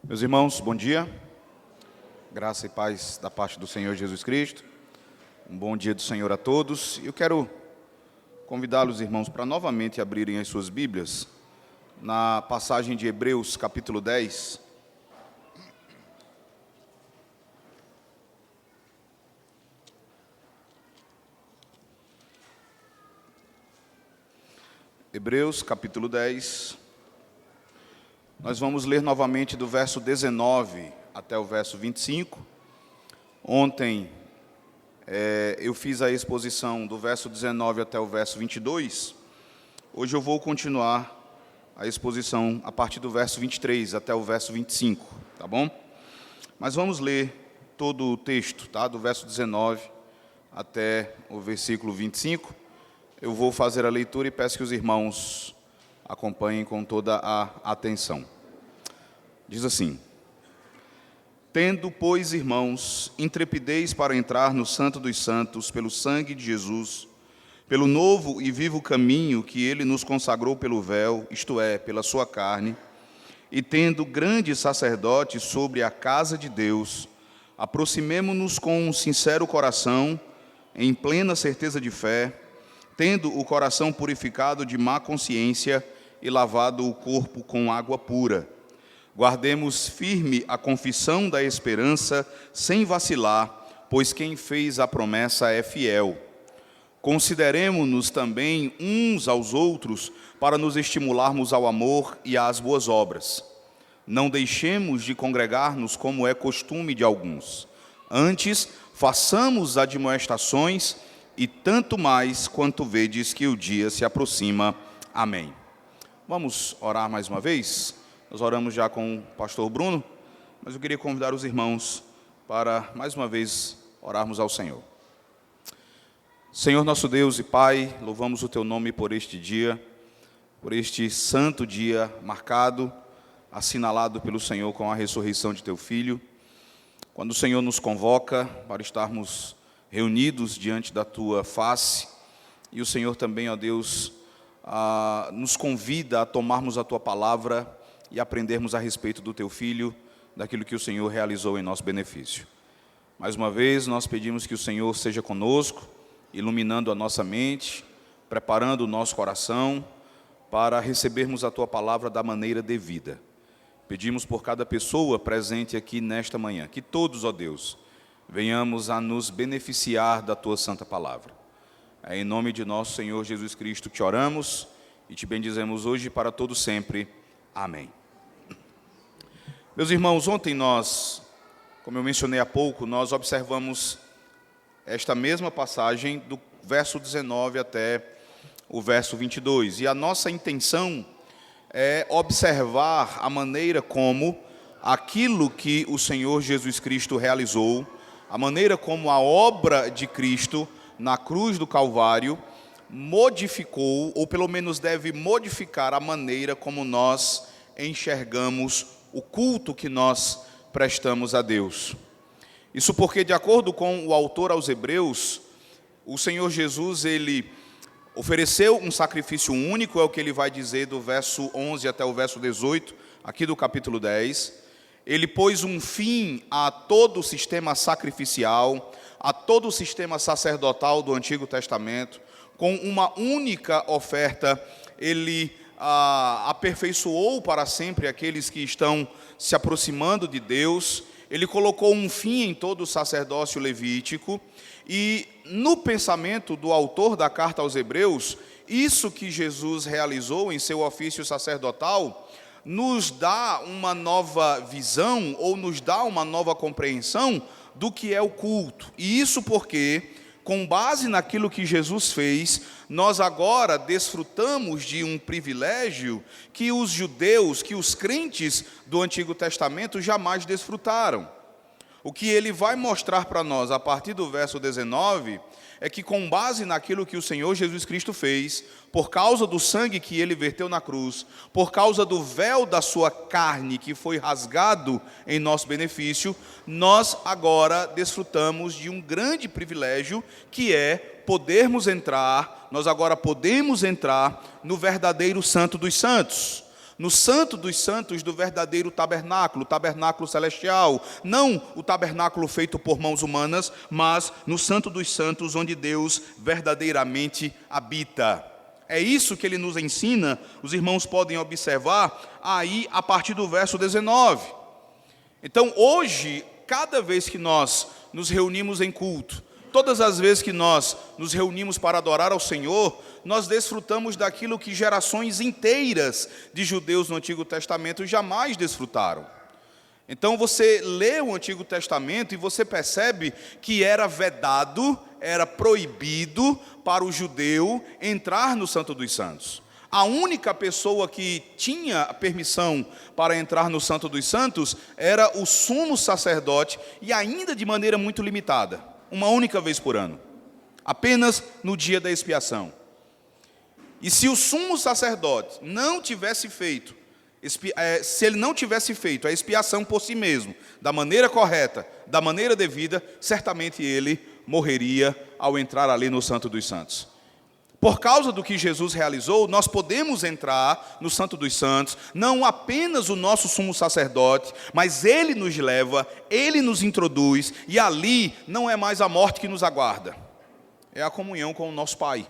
Meus irmãos, bom dia. Graça e paz da parte do Senhor Jesus Cristo. Um bom dia do Senhor a todos. Eu quero convidá-los, irmãos, para novamente abrirem as suas Bíblias na passagem de Hebreus, capítulo 10. Hebreus, capítulo 10. Nós vamos ler novamente do verso 19 até o verso 25. Ontem eu fiz a exposição do verso 19 até o verso 22. Hoje eu vou continuar a exposição a partir do verso 23 até o verso 25, tá bom? Mas vamos ler todo o texto, tá? Do verso 19 até o versículo 25. Eu vou fazer a leitura e peço que os irmãos acompanhem com toda a atenção. Diz assim: Tendo, pois, irmãos, intrepidez para entrar no Santo dos Santos pelo sangue de Jesus, pelo novo e vivo caminho que ele nos consagrou pelo véu, isto é, pela sua carne, e tendo grande sacerdote sobre a casa de Deus, aproximemo-nos com um sincero coração, em plena certeza de fé, tendo o coração purificado de má consciência e lavado o corpo com água pura. Guardemos firme a confissão da esperança, sem vacilar, pois quem fez a promessa é fiel. Consideremo-nos também uns aos outros, para nos estimularmos ao amor e às boas obras. Não deixemos de congregar-nos, como é costume de alguns. Antes, façamos admoestações, e tanto mais quanto vedes que o dia se aproxima. Amém. Vamos orar mais uma vez? Nós oramos já com o pastor Bruno, mas eu queria convidar os irmãos para, mais uma vez, orarmos ao Senhor. Senhor nosso Deus e Pai, louvamos o Teu nome por este dia, por este santo dia marcado, assinalado pelo Senhor com a ressurreição de Teu Filho. Quando o Senhor nos convoca para estarmos reunidos diante da Tua face, e o Senhor também, ó Deus, nos convida a tomarmos a Tua palavra e aprendermos a respeito do Teu Filho, daquilo que o Senhor realizou em nosso benefício. Mais uma vez, nós pedimos que o Senhor seja conosco, iluminando a nossa mente, preparando o nosso coração, para recebermos a Tua palavra da maneira devida. Pedimos por cada pessoa presente aqui nesta manhã, que todos, ó Deus, venhamos a nos beneficiar da Tua santa palavra. É em nome de nosso Senhor Jesus Cristo que oramos e te bendizemos hoje e para todo sempre. Amém. Meus irmãos, ontem nós, como eu mencionei há pouco, nós observamos esta mesma passagem do verso 19 até o verso 22. E a nossa intenção é observar a maneira como aquilo que o Senhor Jesus Cristo realizou, a maneira como a obra de Cristo na cruz do Calvário modificou, ou pelo menos deve modificar a maneira como nós enxergamos o culto que nós prestamos a Deus. Isso porque, de acordo com o autor aos Hebreus, o Senhor Jesus, ele ofereceu um sacrifício único, é o que ele vai dizer do verso 11 até o verso 18, aqui do capítulo 10. Ele pôs um fim a todo o sistema sacrificial, a todo o sistema sacerdotal do Antigo Testamento. Com uma única oferta, ele aperfeiçoou para sempre aqueles que estão se aproximando de Deus. Ele colocou um fim em todo o sacerdócio levítico. E no pensamento do autor da carta aos Hebreus, isso que Jesus realizou em seu ofício sacerdotal nos dá uma nova visão, ou nos dá uma nova compreensão do que é o culto. E isso porque, com base naquilo que Jesus fez, nós agora desfrutamos de um privilégio que os judeus, que os crentes do Antigo Testamento jamais desfrutaram. O que ele vai mostrar para nós a partir do verso 19 é que, com base naquilo que o Senhor Jesus Cristo fez, por causa do sangue que ele verteu na cruz, por causa do véu da sua carne que foi rasgado em nosso benefício, nós agora desfrutamos de um grande privilégio, que é podermos entrar, nós agora podemos entrar no verdadeiro Santo dos Santos. No Santo dos Santos do verdadeiro tabernáculo, o tabernáculo celestial, não o tabernáculo feito por mãos humanas, mas no Santo dos Santos, onde Deus verdadeiramente habita. É isso que ele nos ensina, os irmãos podem observar aí a partir do verso 19. Então, hoje, cada vez que nós nos reunimos em culto, todas as vezes que nós nos reunimos para adorar ao Senhor, nós desfrutamos daquilo que gerações inteiras de judeus no Antigo Testamento jamais desfrutaram. Então você lê o Antigo Testamento e você percebe que era vedado, era proibido para o judeu entrar no Santo dos Santos. A única pessoa que tinha permissão para entrar no Santo dos Santos era o sumo sacerdote, e ainda de maneira muito limitada, uma única vez por ano, apenas no dia da expiação. E se o sumo sacerdote não tivesse feito, se ele não tivesse feito a expiação por si mesmo, da maneira correta, da maneira devida, certamente ele morreria ao entrar ali no Santo dos Santos. Por causa do que Jesus realizou, nós podemos entrar no Santo dos Santos, não apenas o nosso sumo sacerdote, mas ele nos leva, ele nos introduz, e ali não é mais a morte que nos aguarda, é a comunhão com o nosso Pai.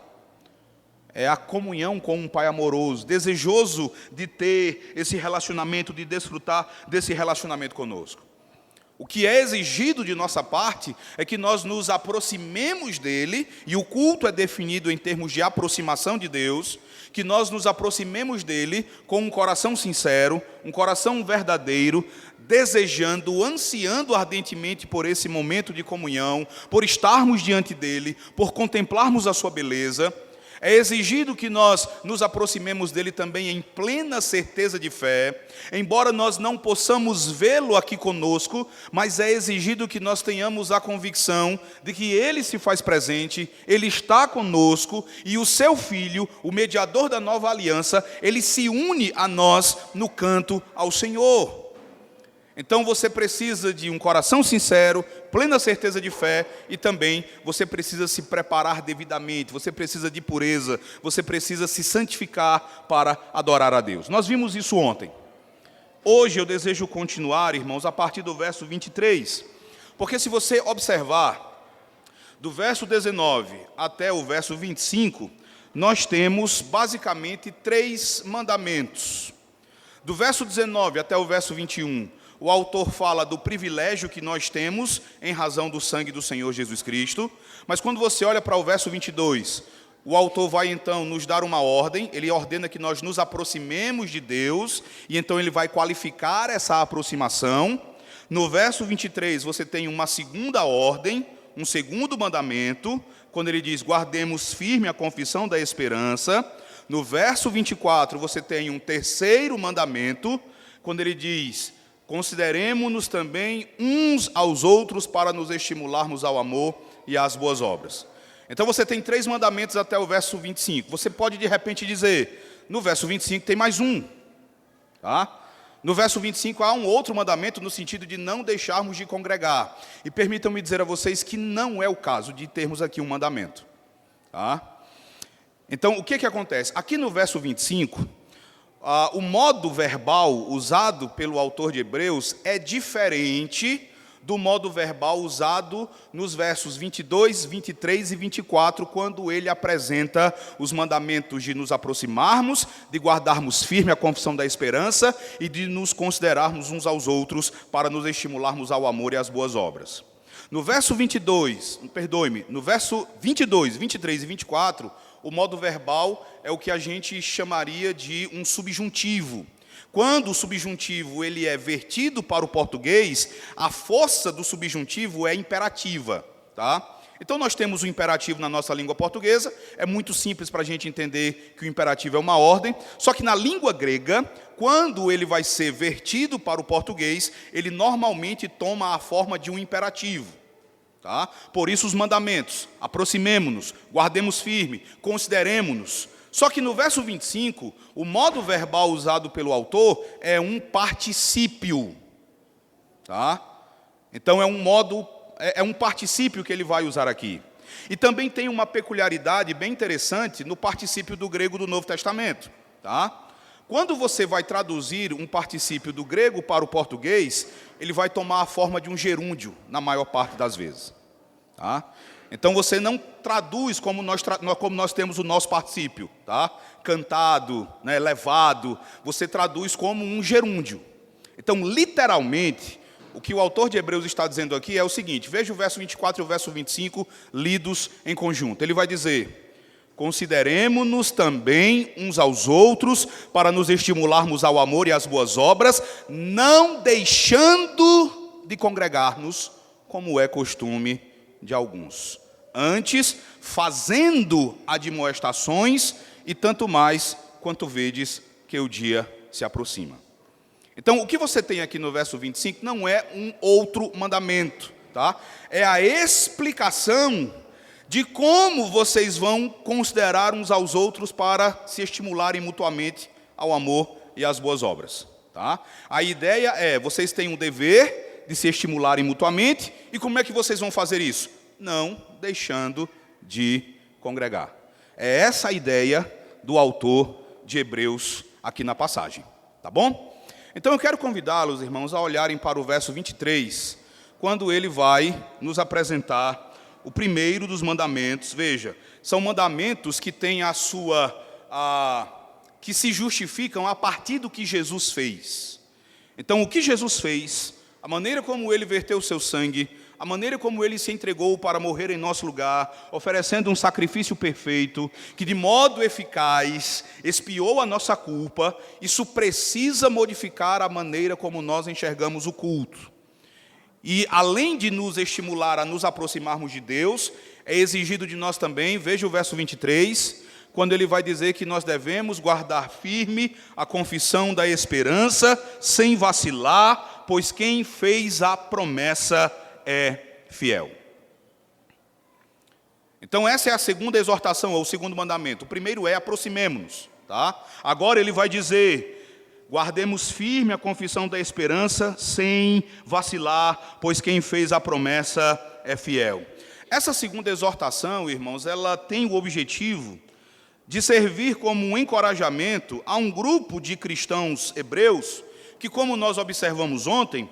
É a comunhão com um Pai amoroso, desejoso de ter esse relacionamento, de desfrutar desse relacionamento conosco. O que é exigido de nossa parte é que nós nos aproximemos dele, e o culto é definido em termos de aproximação de Deus, que nós nos aproximemos dele com um coração sincero, um coração verdadeiro, desejando, ansiando ardentemente por esse momento de comunhão, por estarmos diante dele, por contemplarmos a sua beleza. É exigido que nós nos aproximemos dele também em plena certeza de fé, embora nós não possamos vê-lo aqui conosco, mas é exigido que nós tenhamos a convicção de que ele se faz presente, ele está conosco, e o seu Filho, o mediador da nova aliança, ele se une a nós no canto ao Senhor. Então você precisa de um coração sincero, plena certeza de fé, e também você precisa se preparar devidamente, você precisa de pureza, você precisa se santificar para adorar a Deus. Nós vimos isso ontem. Hoje eu desejo continuar, irmãos, a partir do verso 23, porque se você observar, do verso 19 até o verso 25, nós temos basicamente 3 mandamentos. Do verso 19 até o verso 21, o autor fala do privilégio que nós temos em razão do sangue do Senhor Jesus Cristo. Mas quando você olha para o verso 22, o autor vai então nos dar uma ordem. Ele ordena que nós nos aproximemos de Deus, e então ele vai qualificar essa aproximação. No verso 23 você tem uma segunda ordem, um segundo mandamento, quando ele diz: guardemos firme a confissão da esperança. No verso 24 você tem um terceiro mandamento, quando ele diz: consideremo-nos também uns aos outros para nos estimularmos ao amor e às boas obras. Então você tem 3 mandamentos até o verso 25. Você pode de repente dizer: no verso 25 tem mais um. Tá? No verso 25 há um outro mandamento no sentido de não deixarmos de congregar. E permitam-me dizer a vocês que não é o caso de termos aqui um mandamento. Tá? Então o que acontece? Aqui no verso 25... o modo verbal usado pelo autor de Hebreus é diferente do modo verbal usado nos versos 22, 23 e 24, quando ele apresenta os mandamentos de nos aproximarmos, de guardarmos firme a confissão da esperança e de nos considerarmos uns aos outros para nos estimularmos ao amor e às boas obras. No verso 22, no verso 22, 23 e 24, o modo verbal é o que a gente chamaria de um subjuntivo. Quando o subjuntivo ele é vertido para o português, a força do subjuntivo é imperativa. Tá? Então nós temos o imperativo na nossa língua portuguesa, é muito simples para a gente entender que o imperativo é uma ordem, só que na língua grega, quando ele vai ser vertido para o português, ele normalmente toma a forma de um imperativo. Tá? Por isso os mandamentos: aproximemo-nos, guardemos firme, consideremo-nos. Só que no verso 25, o modo verbal usado pelo autor é um particípio. Tá? Então é um particípio que ele vai usar aqui. E também tem uma peculiaridade bem interessante no particípio do grego do Novo Testamento. Tá? Quando você vai traduzir um particípio do grego para o português, ele vai tomar a forma de um gerúndio, na maior parte das vezes. Tá? Então você não traduz como nós temos o nosso particípio, tá? Cantado, né, levado, você traduz como um gerúndio. Então, literalmente, o que o autor de Hebreus está dizendo aqui é o seguinte, veja o verso 24 e o verso 25 lidos em conjunto. Ele vai dizer: consideremo-nos também uns aos outros para nos estimularmos ao amor e às boas obras, não deixando de congregar-nos, como é costume de alguns. Antes, fazendo admoestações, e tanto mais quanto vedes que o dia se aproxima. Então, o que você tem aqui no verso 25 não é um outro mandamento, tá? É a explicação de como vocês vão considerar uns aos outros para se estimularem mutuamente ao amor e às boas obras, tá? A ideia é, vocês têm um dever de se estimularem mutuamente, e como é que vocês vão fazer isso? Não deixando de congregar. É essa a ideia do autor de Hebreus aqui na passagem, tá bom? Então eu quero convidá-los, irmãos, a olharem para o verso 23, quando ele vai nos apresentar o primeiro dos mandamentos. Veja, são mandamentos que têm que se justificam a partir do que Jesus fez. Então, o que Jesus fez, a maneira como ele verteu o seu sangue, a maneira como ele se entregou para morrer em nosso lugar, oferecendo um sacrifício perfeito, que de modo eficaz expiou a nossa culpa, isso precisa modificar a maneira como nós enxergamos o culto. E além de nos estimular a nos aproximarmos de Deus, é exigido de nós também, veja o verso 23, quando ele vai dizer que nós devemos guardar firme a confissão da esperança, sem vacilar, pois quem fez a promessa é fiel. Então essa é a segunda exortação, ou o segundo mandamento. O primeiro é aproximemo-nos, tá? Agora ele vai dizer: guardemos firme a confissão da esperança, sem vacilar, pois quem fez a promessa é fiel. Essa segunda exortação, irmãos, ela tem o objetivo de servir como um encorajamento a um grupo de cristãos hebreus, que, como nós observamos ontem,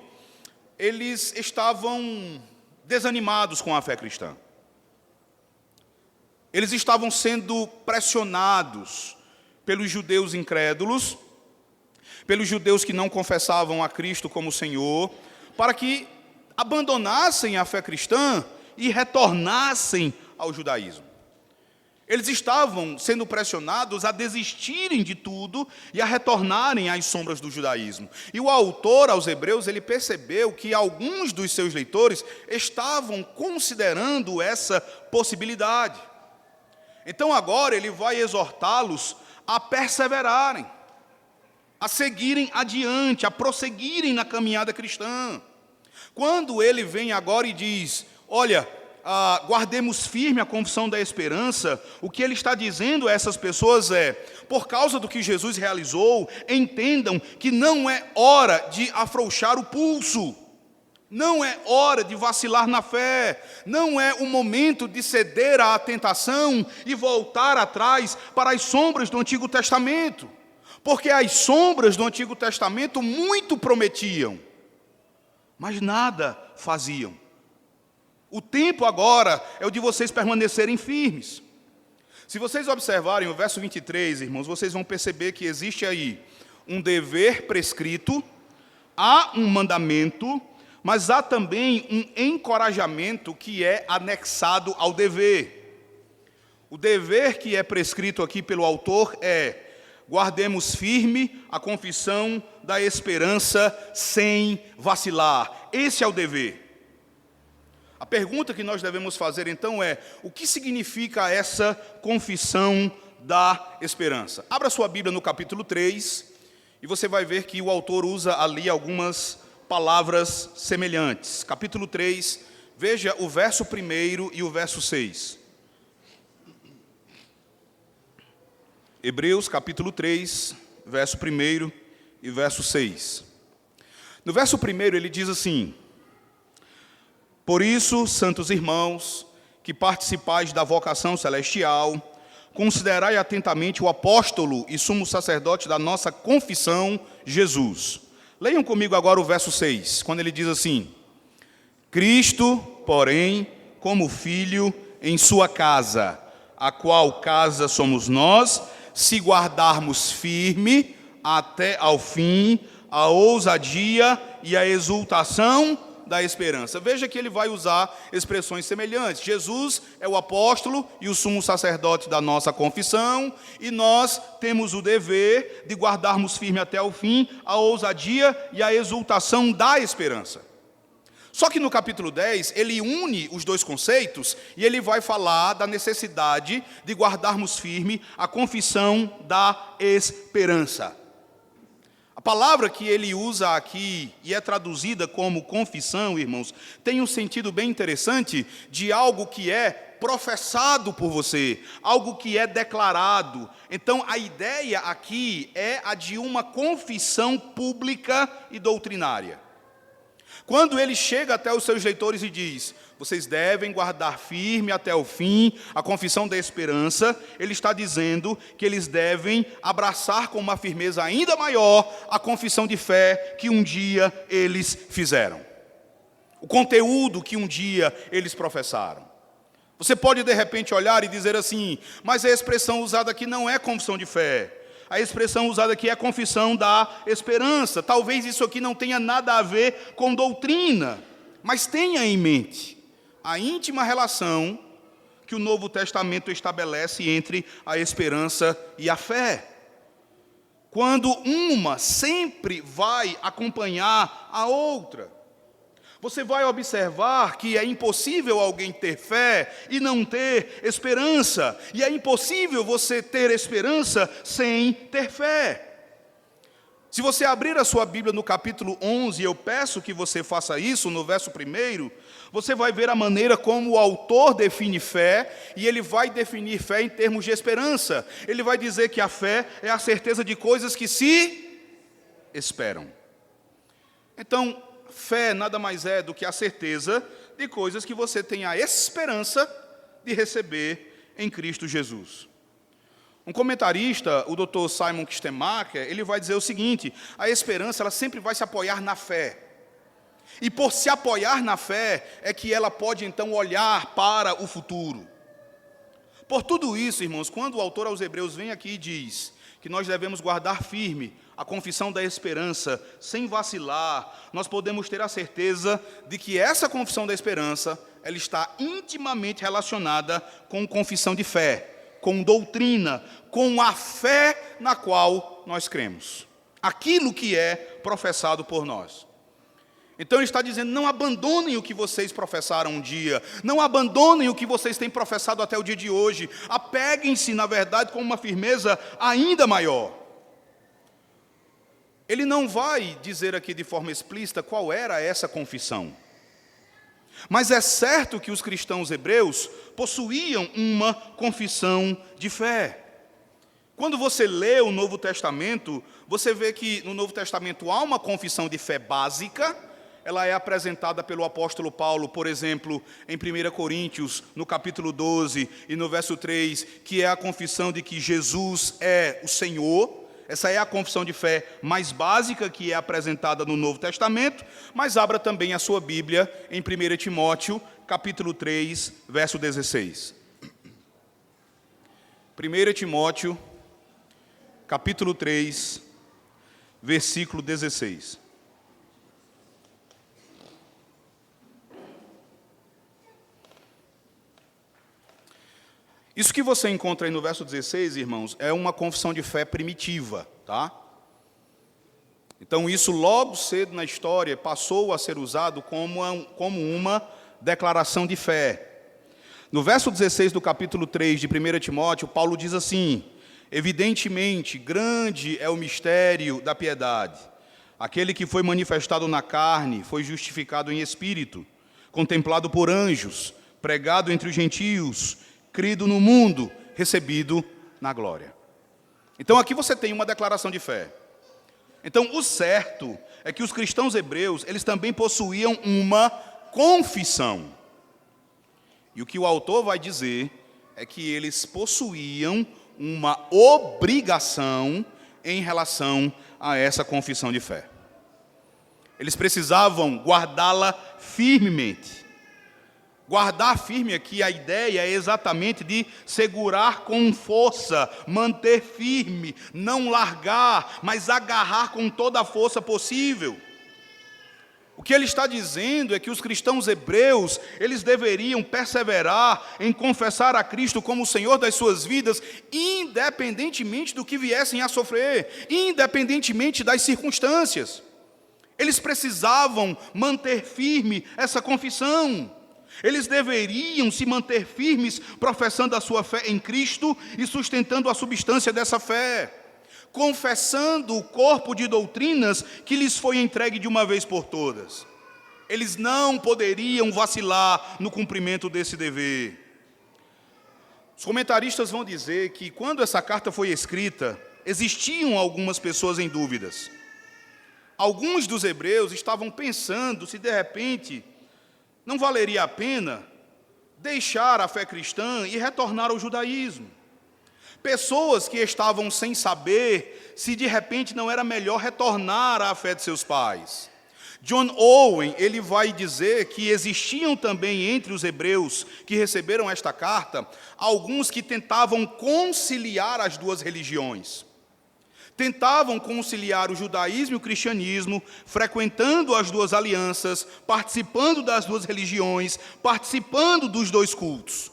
eles estavam desanimados com a fé cristã. Eles estavam sendo pressionados pelos judeus incrédulos, pelos judeus que não confessavam a Cristo como Senhor, para que abandonassem a fé cristã e retornassem ao judaísmo. Eles estavam sendo pressionados a desistirem de tudo e a retornarem às sombras do judaísmo. E o autor aos Hebreus, ele percebeu que alguns dos seus leitores estavam considerando essa possibilidade. Então agora ele vai exortá-los a perseverarem, a seguirem adiante, a prosseguirem na caminhada cristã. Quando ele vem agora e diz: olha, guardemos firme a confissão da esperança, o que ele está dizendo a essas pessoas é: por causa do que Jesus realizou, entendam que não é hora de afrouxar o pulso, não é hora de vacilar na fé, não é o momento de ceder à tentação e voltar atrás para as sombras do Antigo Testamento, porque as sombras do Antigo Testamento muito prometiam, mas nada faziam. O tempo agora é o de vocês permanecerem firmes. Se vocês observarem o verso 23, irmãos, vocês vão perceber que existe aí um dever prescrito, há um mandamento, mas há também um encorajamento que é anexado ao dever. O dever que é prescrito aqui pelo autor é: guardemos firme a confissão da esperança sem vacilar. Esse é o dever. A pergunta que nós devemos fazer então é: o que significa essa confissão da esperança? Abra sua Bíblia no capítulo 3 e você vai ver que o autor usa ali algumas palavras semelhantes. Capítulo 3, veja o verso 1 e o verso 6. Hebreus capítulo 3, verso 1 e verso 6. No verso 1 ele diz assim: por isso, santos irmãos, que participais da vocação celestial, considerai atentamente o apóstolo e sumo sacerdote da nossa confissão, Jesus. Leiam comigo agora o verso 6, quando ele diz assim: Cristo, porém, como filho em sua casa, a qual casa somos nós, se guardarmos firme até ao fim a ousadia e a exultação da esperança. Veja que ele vai usar expressões semelhantes. Jesus é o apóstolo e o sumo sacerdote da nossa confissão, e nós temos o dever de guardarmos firme até o fim a ousadia e a exultação da esperança. Só que no capítulo 10, ele une os dois conceitos e ele vai falar da necessidade de guardarmos firme a confissão da esperança. A palavra que ele usa aqui, e é traduzida como confissão, irmãos, tem um sentido bem interessante de algo que é professado por você, algo que é declarado. Então, a ideia aqui é a de uma confissão pública e doutrinária. Quando ele chega até os seus leitores e diz: vocês devem guardar firme até o fim a confissão da esperança, ele está dizendo que eles devem abraçar com uma firmeza ainda maior a confissão de fé que um dia eles fizeram, o conteúdo que um dia eles professaram. Você pode de repente olhar e dizer assim: mas a expressão usada aqui não é confissão de fé. A expressão usada aqui é confissão da esperança. Talvez isso aqui não tenha nada a ver com doutrina, mas tenha em mente a íntima relação que o Novo Testamento estabelece entre a esperança e a fé. Quando uma sempre vai acompanhar a outra. Você vai observar que é impossível alguém ter fé e não ter esperança. E é impossível você ter esperança sem ter fé. Se você abrir a sua Bíblia no capítulo 11, eu peço que você faça isso, no verso 1, você vai ver a maneira como o autor define fé, e ele vai definir fé em termos de esperança. Ele vai dizer que a fé é a certeza de coisas que se esperam. Então, fé nada mais é do que a certeza de coisas que você tem a esperança de receber em Cristo Jesus. Um comentarista, o Dr. Simon Kistemaker, ele vai dizer o seguinte: a esperança ela sempre vai se apoiar na fé. E por se apoiar na fé, é que ela pode então olhar para o futuro. Por tudo isso, irmãos, quando o autor aos Hebreus vem aqui e diz que nós devemos guardar firme a confissão da esperança, sem vacilar, nós podemos ter a certeza de que essa confissão da esperança, ela está intimamente relacionada com confissão de fé, com doutrina, com a fé na qual nós cremos. Aquilo que é professado por nós. Então ele está dizendo: não abandonem o que vocês professaram um dia, não abandonem o que vocês têm professado até o dia de hoje, apeguem-se, na verdade, com uma firmeza ainda maior. Ele não vai dizer aqui de forma explícita qual era essa confissão. Mas é certo que os cristãos hebreus possuíam uma confissão de fé. Quando você lê o Novo Testamento, você vê que no Novo Testamento há uma confissão de fé básica. Ela é apresentada pelo apóstolo Paulo, por exemplo, em 1 Coríntios, no capítulo 12 e no verso 3, que é a confissão de que Jesus é o Senhor. Essa é a confissão de fé mais básica que é apresentada no Novo Testamento, mas abra também a sua Bíblia em 1 Timóteo, capítulo 3, verso 16. 1 Timóteo, capítulo 3, versículo 16. Isso que você encontra aí no verso 16, irmãos, é uma confissão de fé primitiva, tá? Então isso logo cedo na história passou a ser usado como uma declaração de fé. No verso 16 do capítulo 3 de 1 Timóteo, Paulo diz assim: evidentemente, grande é o mistério da piedade. Aquele que foi manifestado na carne, foi justificado em espírito, contemplado por anjos, pregado entre os gentios, crido no mundo, recebido na glória. Então aqui você tem uma declaração de fé. Então o certo é que os cristãos hebreus, eles também possuíam uma confissão. E o que o autor vai dizer é que eles possuíam uma obrigação em relação a essa confissão de fé. Eles precisavam guardá-la firmemente. Guardar firme aqui, a ideia é exatamente de segurar com força, manter firme, não largar, mas agarrar com toda a força possível. O que ele está dizendo é que os cristãos hebreus, eles deveriam perseverar em confessar a Cristo como o Senhor das suas vidas, independentemente do que viessem a sofrer, independentemente das circunstâncias. Eles precisavam manter firme essa confissão. Eles deveriam se manter firmes, professando a sua fé em Cristo e sustentando a substância dessa fé, confessando o corpo de doutrinas que lhes foi entregue de uma vez por todas. Eles não poderiam vacilar no cumprimento desse dever. Os comentaristas vão dizer que quando essa carta foi escrita, existiam algumas pessoas em dúvidas. Alguns dos hebreus estavam pensando se de repente não valeria a pena deixar a fé cristã e retornar ao judaísmo. Pessoas que estavam sem saber se de repente não era melhor retornar à fé de seus pais. John Owen, ele vai dizer que existiam também entre os hebreus que receberam esta carta, alguns que tentavam conciliar as duas religiões. Tentavam conciliar o judaísmo e o cristianismo, frequentando as duas alianças, participando das duas religiões, participando dos dois cultos.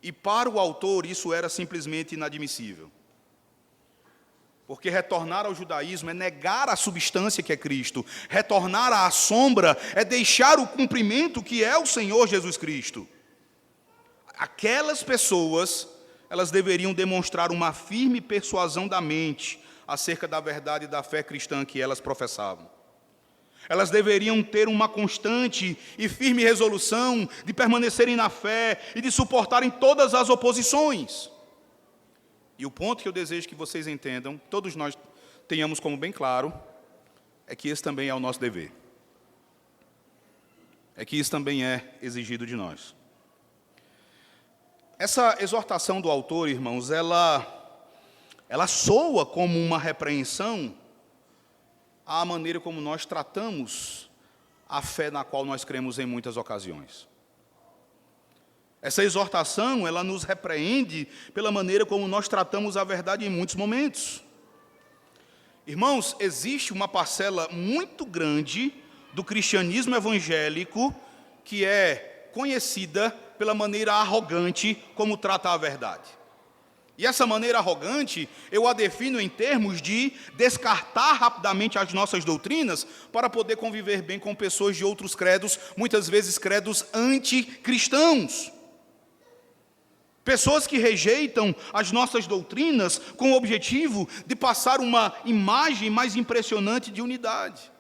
E para o autor isso era simplesmente inadmissível. Porque retornar ao judaísmo é negar a substância que é Cristo. Retornar à sombra é deixar o cumprimento que é o Senhor Jesus Cristo. Aquelas pessoas, elas deveriam demonstrar uma firme persuasão da mente acerca da verdade da fé cristã que elas professavam. Elas deveriam ter uma constante e firme resolução de permanecerem na fé e de suportarem todas as oposições. E o ponto que eu desejo que vocês entendam, todos nós tenhamos como bem claro, é que esse também é o nosso dever. É que isso também é exigido de nós. Essa exortação do autor, irmãos, ela soa como uma repreensão à maneira como nós tratamos a fé na qual nós cremos em muitas ocasiões. Essa exortação, ela nos repreende pela maneira como nós tratamos a verdade em muitos momentos. Irmãos, existe uma parcela muito grande do cristianismo evangélico que é conhecida pela maneira arrogante como trata a verdade. E essa maneira arrogante, eu a defino em termos de descartar rapidamente as nossas doutrinas para poder conviver bem com pessoas de outros credos, muitas vezes credos anticristãos. Pessoas que rejeitam as nossas doutrinas com o objetivo de passar uma imagem mais impressionante de unidade.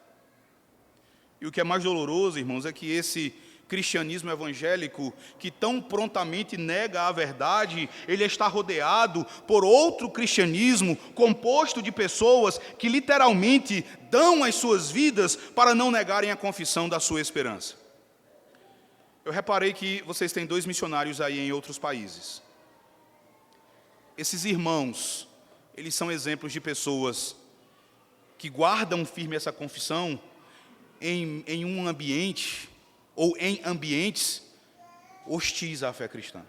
E o que é mais doloroso, irmãos, é que esse cristianismo evangélico, que tão prontamente nega a verdade, ele está rodeado por outro cristianismo, composto de pessoas que literalmente dão as suas vidas para não negarem a confissão da sua esperança. Eu reparei que vocês têm 2 missionários aí em outros países. Esses irmãos, eles são exemplos de pessoas que guardam firme essa confissão em um ambiente ou em ambientes hostis à fé cristã.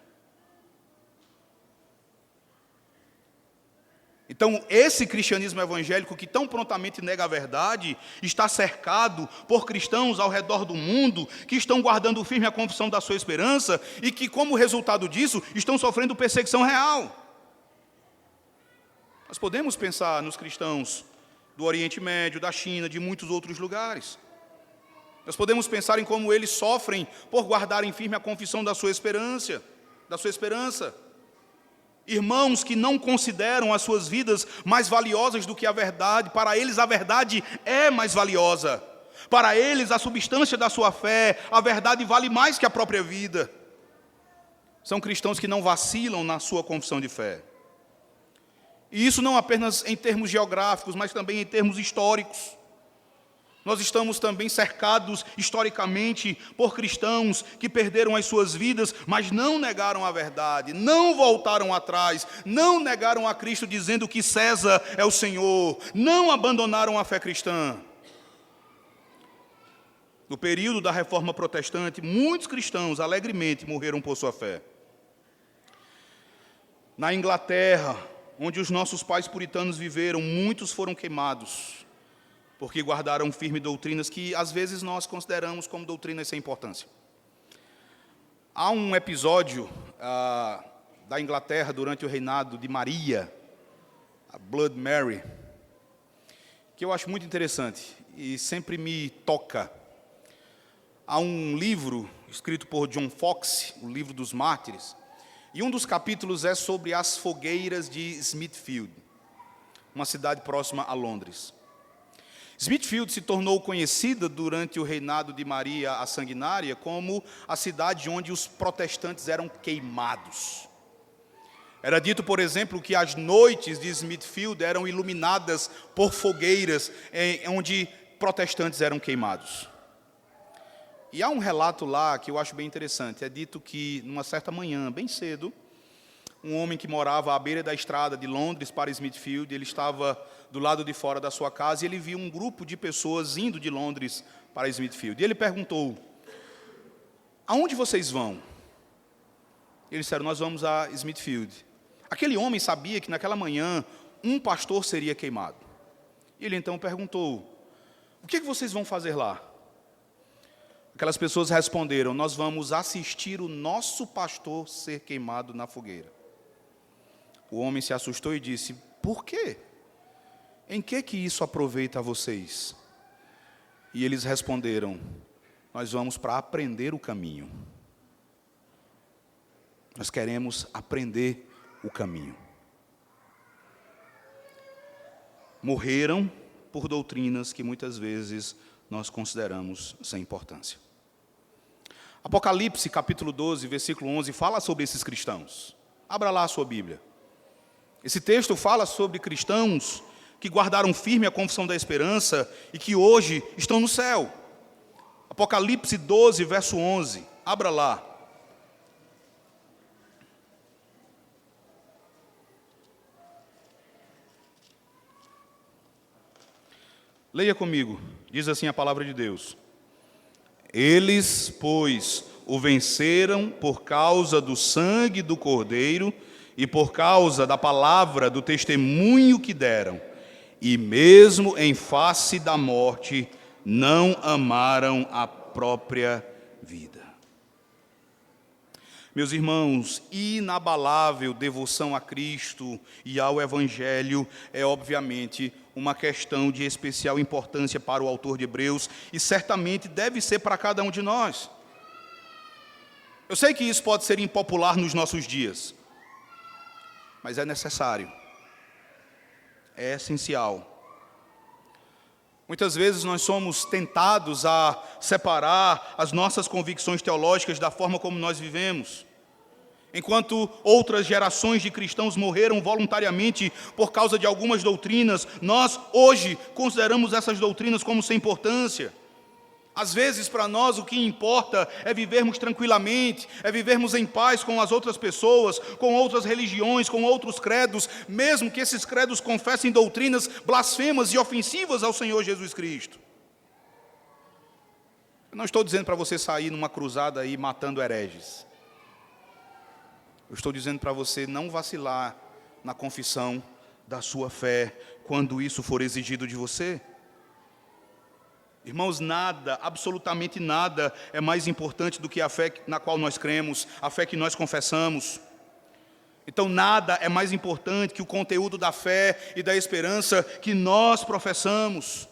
Então, esse cristianismo evangélico que tão prontamente nega a verdade, está cercado por cristãos ao redor do mundo, que estão guardando firme a confissão da sua esperança, e que, como resultado disso, estão sofrendo perseguição real. Nós podemos pensar nos cristãos do Oriente Médio, da China, de muitos outros lugares. Nós podemos pensar em como eles sofrem por guardarem firme a confissão da sua esperança. Irmãos que não consideram as suas vidas mais valiosas do que a verdade, para eles a verdade é mais valiosa. Para eles a substância da sua fé, a verdade vale mais que a própria vida. São cristãos que não vacilam na sua confissão de fé. E isso não apenas em termos geográficos, mas também em termos históricos. Nós estamos também cercados historicamente por cristãos que perderam as suas vidas, mas não negaram a verdade, não voltaram atrás, não negaram a Cristo dizendo que César é o Senhor, não abandonaram a fé cristã. No período da Reforma Protestante, muitos cristãos alegremente morreram por sua fé. Na Inglaterra, onde os nossos pais puritanos viveram, muitos foram queimados, porque guardaram firme doutrinas que às vezes nós consideramos como doutrinas sem importância. Há um episódio da Inglaterra durante o reinado de Maria, a Blood Mary, que eu acho muito interessante e sempre me toca. Há um livro escrito por John Foxe, o livro dos Mártires, e um dos capítulos é sobre as fogueiras de Smithfield, uma cidade próxima a Londres. Smithfield se tornou conhecida durante o reinado de Maria a Sanguinária como a cidade onde os protestantes eram queimados. Era dito, por exemplo, que as noites de Smithfield eram iluminadas por fogueiras onde protestantes eram queimados. E há um relato lá que eu acho bem interessante. É dito que, numa certa manhã, bem cedo, um homem que morava à beira da estrada de Londres para Smithfield, ele estava do lado de fora da sua casa e ele viu um grupo de pessoas indo de Londres para Smithfield. E ele perguntou: aonde vocês vão? Eles disseram: nós vamos a Smithfield. Aquele homem sabia que naquela manhã um pastor seria queimado. E ele então perguntou: o que vocês vão fazer lá? Aquelas pessoas responderam: nós vamos assistir o nosso pastor ser queimado na fogueira. O homem se assustou e disse: por quê? Em que isso aproveita a vocês? E eles responderam: nós vamos para aprender o caminho. Nós queremos aprender o caminho. Morreram por doutrinas que muitas vezes nós consideramos sem importância. Apocalipse, capítulo 12, versículo 11, fala sobre esses cristãos. Abra lá a sua Bíblia. Esse texto fala sobre cristãos que guardaram firme a confissão da esperança e que hoje estão no céu. Apocalipse 12, verso 11. Abra lá. Leia comigo. Diz assim a palavra de Deus: eles, pois, o venceram por causa do sangue do Cordeiro e por causa da palavra do testemunho que deram, e mesmo em face da morte, não amaram a própria vida. Meus irmãos, inabalável devoção a Cristo e ao Evangelho é, obviamente, uma questão de especial importância para o autor de Hebreus e certamente deve ser para cada um de nós. Eu sei que isso pode ser impopular nos nossos dias, mas é necessário, é essencial. Muitas vezes nós somos tentados a separar as nossas convicções teológicas da forma como nós vivemos. Enquanto outras gerações de cristãos morreram voluntariamente por causa de algumas doutrinas, nós hoje consideramos essas doutrinas como sem importância. Às vezes, para nós, o que importa é vivermos tranquilamente, é vivermos em paz com as outras pessoas, com outras religiões, com outros credos, mesmo que esses credos confessem doutrinas blasfemas e ofensivas ao Senhor Jesus Cristo. Eu não estou dizendo para você sair numa cruzada aí matando hereges. Eu estou dizendo para você não vacilar na confissão da sua fé, quando isso for exigido de você. Irmãos, nada, absolutamente nada é mais importante do que a fé na qual nós cremos, a fé que nós confessamos. Então nada é mais importante que o conteúdo da fé e da esperança que nós professamos.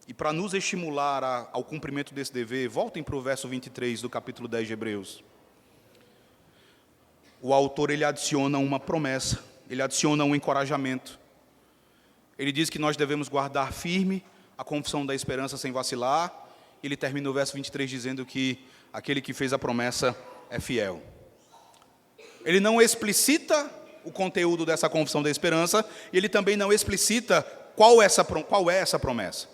E para nos estimular ao cumprimento desse dever, voltem para o verso 23 do capítulo 10 de Hebreus. O autor, ele adiciona uma promessa, ele adiciona um encorajamento. Ele diz que nós devemos guardar firme a confissão da esperança sem vacilar. Ele termina o verso 23 dizendo que aquele que fez a promessa é fiel. Ele não explicita o conteúdo dessa confissão da esperança, e ele também não explicita qual é essa promessa.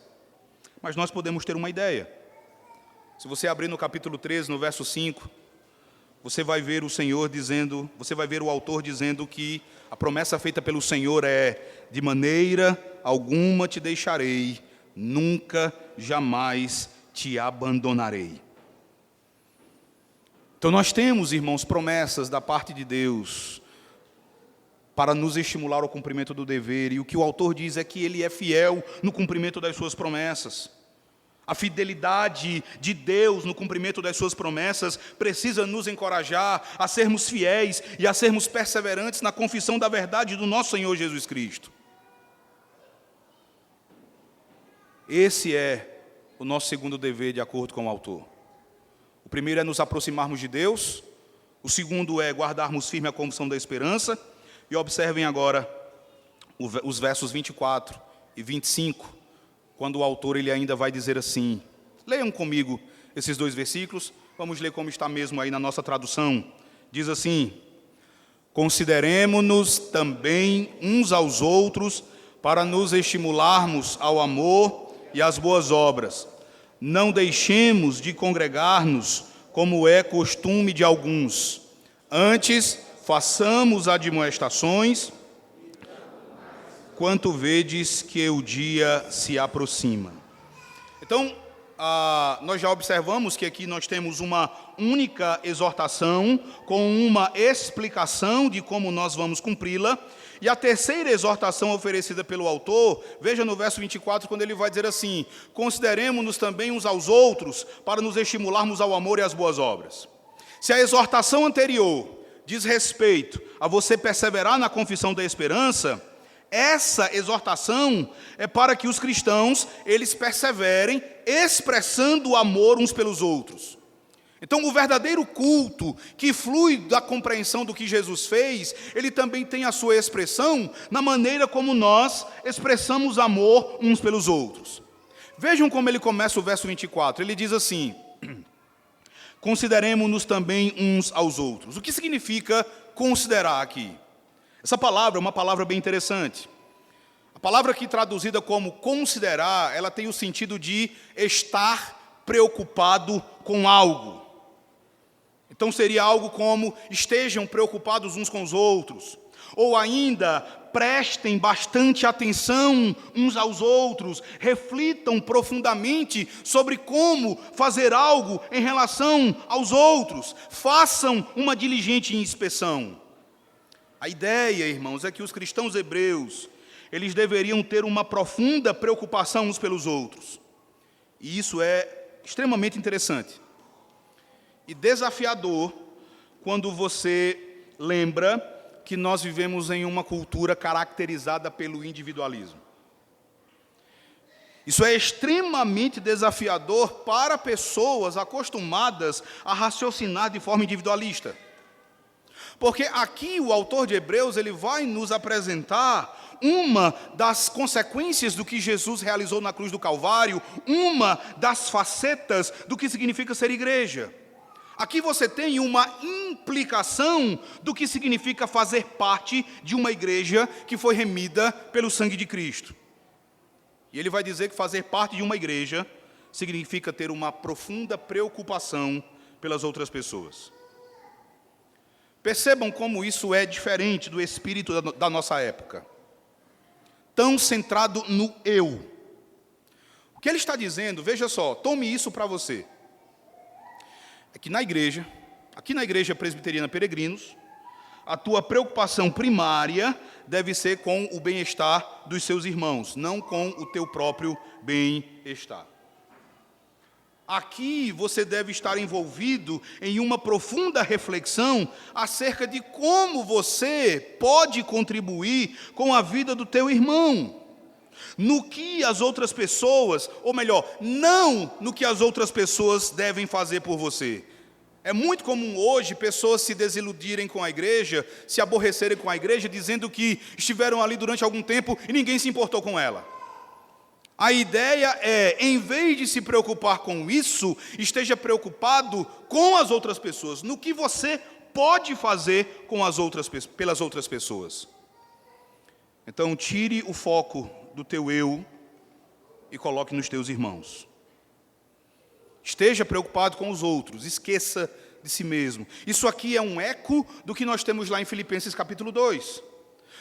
Mas nós podemos ter uma ideia. Se você abrir no capítulo 13, no verso 5, você vai ver o autor dizendo que a promessa feita pelo Senhor é: de maneira alguma te deixarei, nunca, jamais te abandonarei. Então nós temos, irmãos, promessas da parte de Deus para nos estimular ao cumprimento do dever, e o que o autor diz é que Ele é fiel no cumprimento das suas promessas. A fidelidade de Deus no cumprimento das suas promessas precisa nos encorajar a sermos fiéis e a sermos perseverantes na confissão da verdade do nosso Senhor Jesus Cristo. Esse é o nosso segundo dever, de acordo com o autor. O primeiro é nos aproximarmos de Deus, o segundo é guardarmos firme a confissão da esperança, e observem agora os versos 24 e 25, quando o autor ele ainda vai dizer assim. Leiam comigo esses dois versículos, vamos ler como está mesmo aí na nossa tradução. Diz assim: consideremo-nos também uns aos outros para nos estimularmos ao amor e às boas obras. Não deixemos de congregar-nos, como é costume de alguns. Antes, façamos admoestações, quanto vedes que o dia se aproxima. Então, nós já observamos que aqui nós temos uma única exortação, com uma explicação de como nós vamos cumpri-la. E a terceira exortação oferecida pelo autor, veja no verso 24, quando ele vai dizer assim: consideremo-nos também uns aos outros, para nos estimularmos ao amor e às boas obras. Se a exortação anterior diz respeito a você perseverar na confissão da esperança, essa exortação é para que os cristãos, eles perseverem expressando o amor uns pelos outros. Então, o verdadeiro culto que flui da compreensão do que Jesus fez, ele também tem a sua expressão na maneira como nós expressamos amor uns pelos outros. Vejam como ele começa o verso 24, ele diz assim: consideremo-nos também uns aos outros. O que significa considerar aqui? Essa palavra é uma palavra bem interessante. A palavra aqui traduzida como considerar, ela tem o sentido de estar preocupado com algo. Então seria algo como: estejam preocupados uns com os outros. Ou ainda, prestem bastante atenção uns aos outros, reflitam profundamente sobre como fazer algo em relação aos outros, façam uma diligente inspeção. A ideia, irmãos, é que os cristãos hebreus, eles deveriam ter uma profunda preocupação uns pelos outros. E isso é extremamente interessante e desafiador quando você lembra que nós vivemos em uma cultura caracterizada pelo individualismo. Isso é extremamente desafiador para pessoas acostumadas a raciocinar de forma individualista. Porque aqui o autor de Hebreus, ele vai nos apresentar uma das consequências do que Jesus realizou na cruz do Calvário, uma das facetas do que significa ser igreja. Aqui você tem uma implicação do que significa fazer parte de uma igreja que foi remida pelo sangue de Cristo. E ele vai dizer que fazer parte de uma igreja significa ter uma profunda preocupação pelas outras pessoas. Percebam como isso é diferente do espírito da nossa época. Tão centrado no eu. O que ele está dizendo, veja só, tome isso para você. É que aqui na igreja presbiteriana Peregrinos, a tua preocupação primária deve ser com o bem-estar dos seus irmãos, não com o teu próprio bem-estar. Aqui você deve estar envolvido em uma profunda reflexão acerca de como você pode contribuir com a vida do teu irmão. No que as outras pessoas, ou melhor, não no que as outras pessoas devem fazer por você. É muito comum hoje pessoas se desiludirem com a igreja, se aborrecerem com a igreja, dizendo que estiveram ali durante algum tempo e ninguém se importou com ela. A ideia é, em vez de se preocupar com isso, esteja preocupado com as outras pessoas, no que você pode fazer com pelas outras pessoas. Então, tire o foco do teu eu e coloque nos teus irmãos. Esteja preocupado com os outros, esqueça de si mesmo. Isso aqui é um eco do que nós temos lá em Filipenses capítulo 2.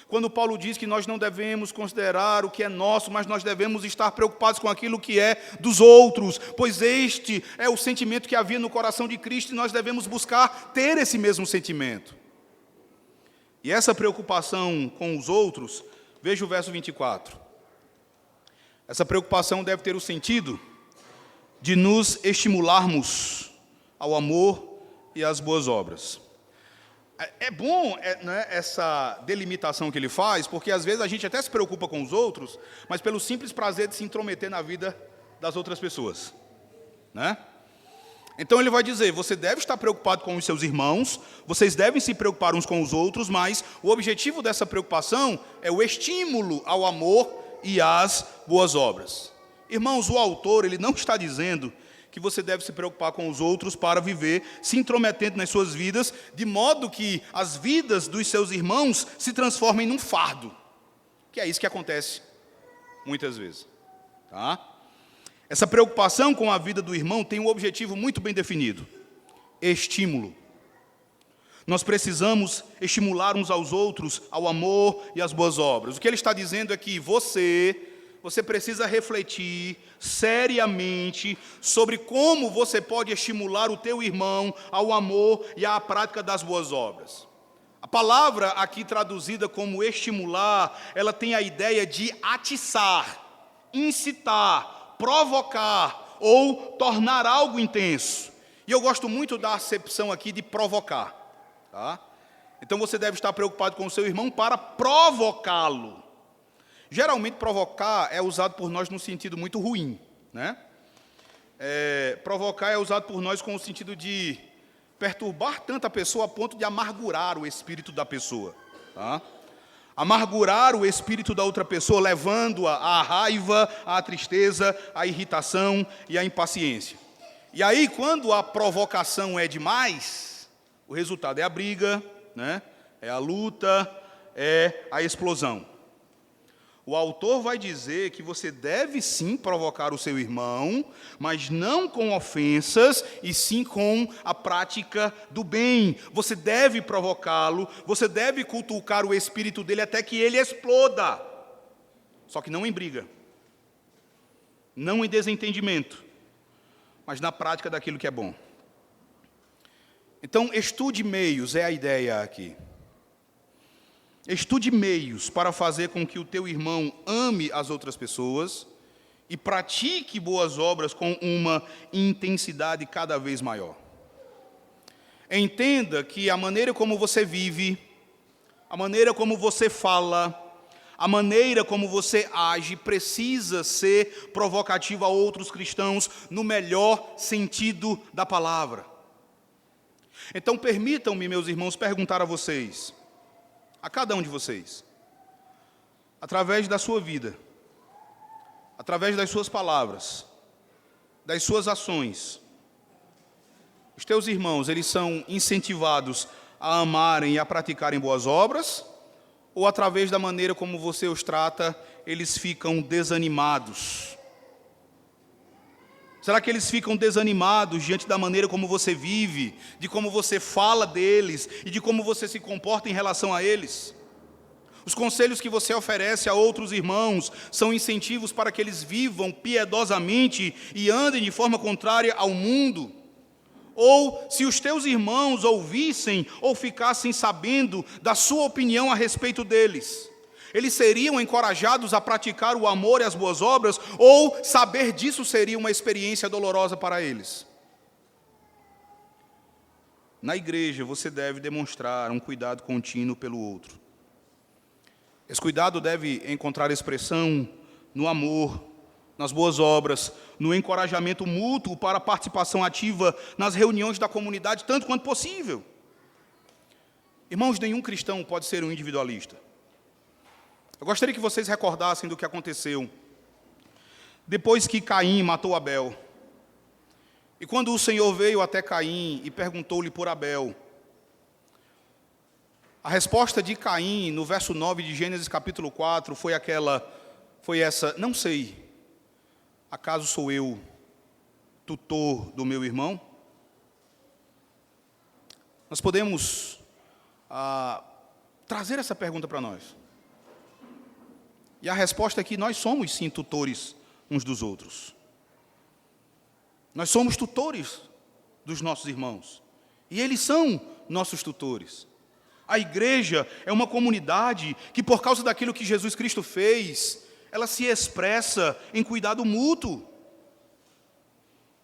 Quando Paulo diz que nós não devemos considerar o que é nosso, mas nós devemos estar preocupados com aquilo que é dos outros, pois este é o sentimento que havia no coração de Cristo e nós devemos buscar ter esse mesmo sentimento. E essa preocupação com os outros, veja o verso 24. Essa preocupação deve ter o sentido de nos estimularmos ao amor e às boas obras. É bom né, essa delimitação que ele faz, porque às vezes a gente até se preocupa com os outros, mas pelo simples prazer de se intrometer na vida das outras pessoas, né? Então ele vai dizer, você deve estar preocupado com os seus irmãos, vocês devem se preocupar uns com os outros, mas o objetivo dessa preocupação é o estímulo ao amor e às boas obras. Irmãos, o autor ele não está dizendo que você deve se preocupar com os outros para viver se intrometendo nas suas vidas, de modo que as vidas dos seus irmãos se transformem num fardo, que é isso que acontece muitas vezes, tá? Essa preocupação com a vida do irmão tem um objetivo muito bem definido: estímulo. Nós precisamos estimular uns aos outros ao amor e às boas obras. O que ele está dizendo é que você precisa refletir seriamente sobre como você pode estimular o teu irmão ao amor e à prática das boas obras. A palavra aqui traduzida como estimular, ela tem a ideia de atiçar, incitar, provocar ou tornar algo intenso. E eu gosto muito da acepção aqui de provocar, tá? Então você deve estar preocupado com o seu irmão para provocá-lo. Geralmente provocar é usado por nós num sentido muito ruim, né? Provocar é usado por nós com o sentido de perturbar tanto a pessoa a ponto de amargurar o espírito da pessoa, tá? Amargurar o espírito da outra pessoa, levando-a à raiva, à tristeza, à irritação e à impaciência. E aí, quando a provocação é demais, o resultado é a briga, né? É a luta, é a explosão. O autor vai dizer que você deve sim provocar o seu irmão, mas não com ofensas, e sim com a prática do bem. Você deve provocá-lo, você deve cutucar o espírito dele até que ele exploda. Só que não em briga, não em desentendimento, mas na prática daquilo que é bom. Então, estude meios, é a ideia aqui. Estude meios para fazer com que o teu irmão ame as outras pessoas e pratique boas obras com uma intensidade cada vez maior. Entenda que a maneira como você vive, a maneira como você fala, a maneira como você age precisa ser provocativa a outros cristãos no melhor sentido da palavra. Então permitam-me, meus irmãos, perguntar a vocês, a cada um de vocês, através da sua vida, através das suas palavras, das suas ações, os teus irmãos, eles são incentivados a amarem e a praticarem boas obras, ou através da maneira como você os trata, eles ficam desanimados? Será que eles ficam desanimados diante da maneira como você vive, de como você fala deles e de como você se comporta em relação a eles? Os conselhos que você oferece a outros irmãos são incentivos para que eles vivam piedosamente e andem de forma contrária ao mundo? Ou, se os teus irmãos ouvissem ou ficassem sabendo da sua opinião a respeito deles, eles seriam encorajados a praticar o amor e as boas obras, ou saber disso seria uma experiência dolorosa para eles? Na igreja, você deve demonstrar um cuidado contínuo pelo outro. Esse cuidado deve encontrar expressão no amor, nas boas obras, no encorajamento mútuo para a participação ativa nas reuniões da comunidade, tanto quanto possível. Irmãos, nenhum cristão pode ser um individualista. Eu gostaria que vocês recordassem do que aconteceu depois que Caim matou Abel. E quando o Senhor veio até Caim e perguntou-lhe por Abel, a resposta de Caim, no verso 9 de Gênesis capítulo 4, foi aquela: foi essa: não sei, acaso sou eu tutor do meu irmão? Nós podemos trazer essa pergunta para nós. E a resposta é que nós somos, sim, tutores uns dos outros. Nós somos tutores dos nossos irmãos. E eles são nossos tutores. A igreja é uma comunidade que, por causa daquilo que Jesus Cristo fez, ela se expressa em cuidado mútuo.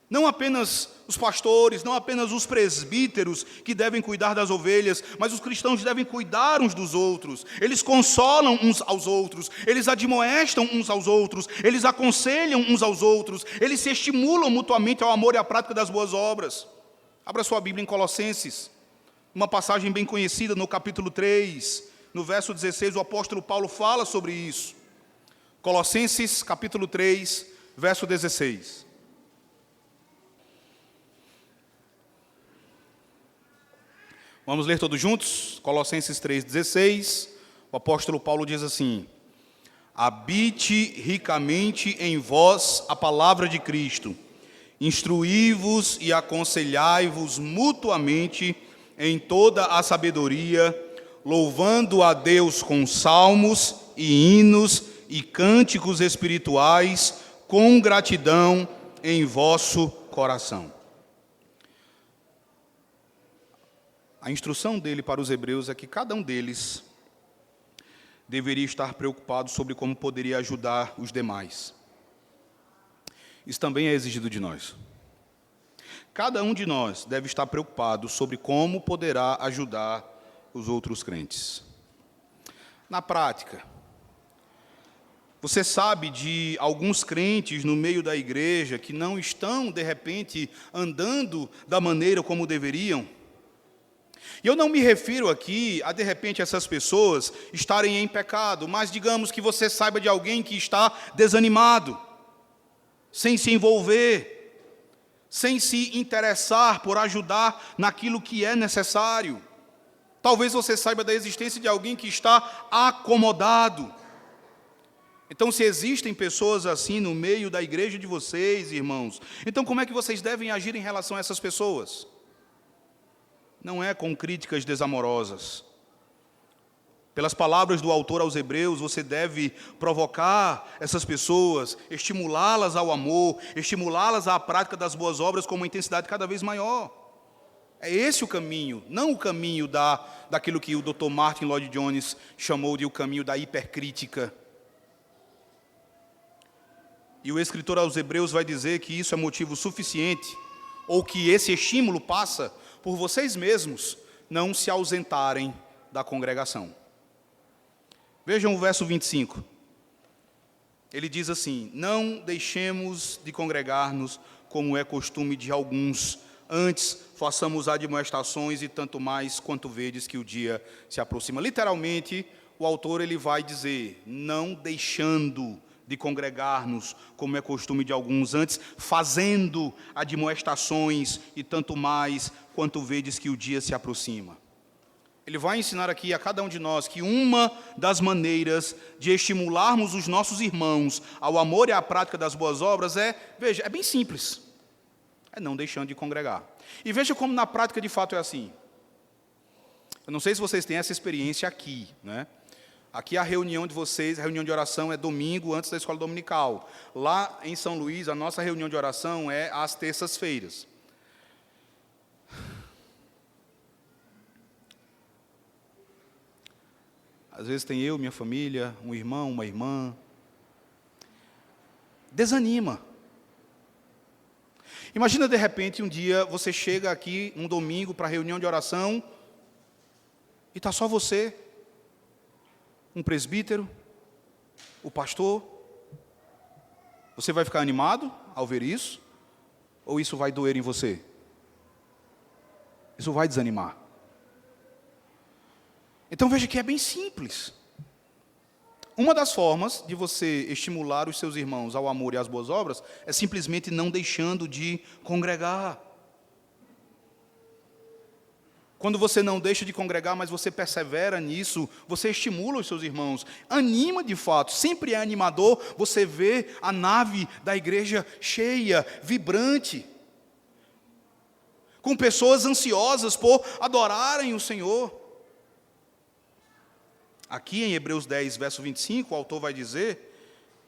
Não apenas os pastores, não apenas os presbíteros que devem cuidar das ovelhas, mas os cristãos devem cuidar uns dos outros. Eles consolam uns aos outros, eles admoestam uns aos outros, eles aconselham uns aos outros, eles se estimulam mutuamente ao amor e à prática das boas obras. Abra sua Bíblia em Colossenses, uma passagem bem conhecida no capítulo 3, no verso 16, o apóstolo Paulo fala sobre isso. Colossenses, capítulo 3, verso 16. Vamos ler todos juntos? Colossenses 3,16, o apóstolo Paulo diz assim: habite ricamente em vós a palavra de Cristo, instruí-vos e aconselhai-vos mutuamente em toda a sabedoria, louvando a Deus com salmos e hinos e cânticos espirituais, com gratidão em vosso coração. A instrução dele para os hebreus é que cada um deles deveria estar preocupado sobre como poderia ajudar os demais. Isso também é exigido de nós. Cada um de nós deve estar preocupado sobre como poderá ajudar os outros crentes. Na prática, você sabe de alguns crentes no meio da igreja que não estão, de repente, andando da maneira como deveriam? E eu não me refiro aqui a, de repente, essas pessoas estarem em pecado, mas digamos que você saiba de alguém que está desanimado, sem se envolver, sem se interessar por ajudar naquilo que é necessário. Talvez você saiba da existência de alguém que está acomodado. Então, se existem pessoas assim no meio da igreja de vocês, irmãos, então como é que vocês devem agir em relação a essas pessoas? Não é com críticas desamorosas. Pelas palavras do autor aos Hebreus, você deve provocar essas pessoas, estimulá-las ao amor, estimulá-las à prática das boas obras com uma intensidade cada vez maior. É esse o caminho, não o caminho daquilo que o Dr. Martin Lloyd Jones chamou de o caminho da hipercrítica. E o escritor aos Hebreus vai dizer que isso é motivo suficiente, ou que esse estímulo passa por vocês mesmos não se ausentarem da congregação. Vejam o verso 25. Ele diz assim: não deixemos de congregar-nos, como é costume de alguns, antes façamos admoestações e tanto mais quanto vedes que o dia se aproxima. Literalmente, o autor ele vai dizer, não deixando de congregar-nos, como é costume de alguns, antes fazendo admoestações e tanto mais quanto vedes que o dia se aproxima. Ele vai ensinar aqui a cada um de nós que uma das maneiras de estimularmos os nossos irmãos ao amor e à prática das boas obras é bem simples, é não deixando de congregar. E veja como na prática de fato é assim. Eu não sei se vocês têm essa experiência aqui, né? Aqui a reunião de vocês, a reunião de oração é domingo antes da escola dominical. Lá em São Luís, a nossa reunião de oração é às terças-feiras. Às vezes tem eu, minha família, um irmão, uma irmã. Desanima. Imagina de repente um dia você chega aqui um domingo para a reunião de oração e está só você, um presbítero, o pastor. Você vai ficar animado ao ver isso? Ou isso vai doer em você? Isso vai desanimar. Então veja que é bem simples. Uma das formas de você estimular os seus irmãos ao amor e às boas obras é simplesmente não deixando de congregar. Quando você não deixa de congregar, mas você persevera nisso, você estimula os seus irmãos, anima de fato, sempre é animador você vê a nave da igreja cheia, vibrante, com pessoas ansiosas por adorarem o Senhor. Aqui em Hebreus 10, verso 25, o autor vai dizer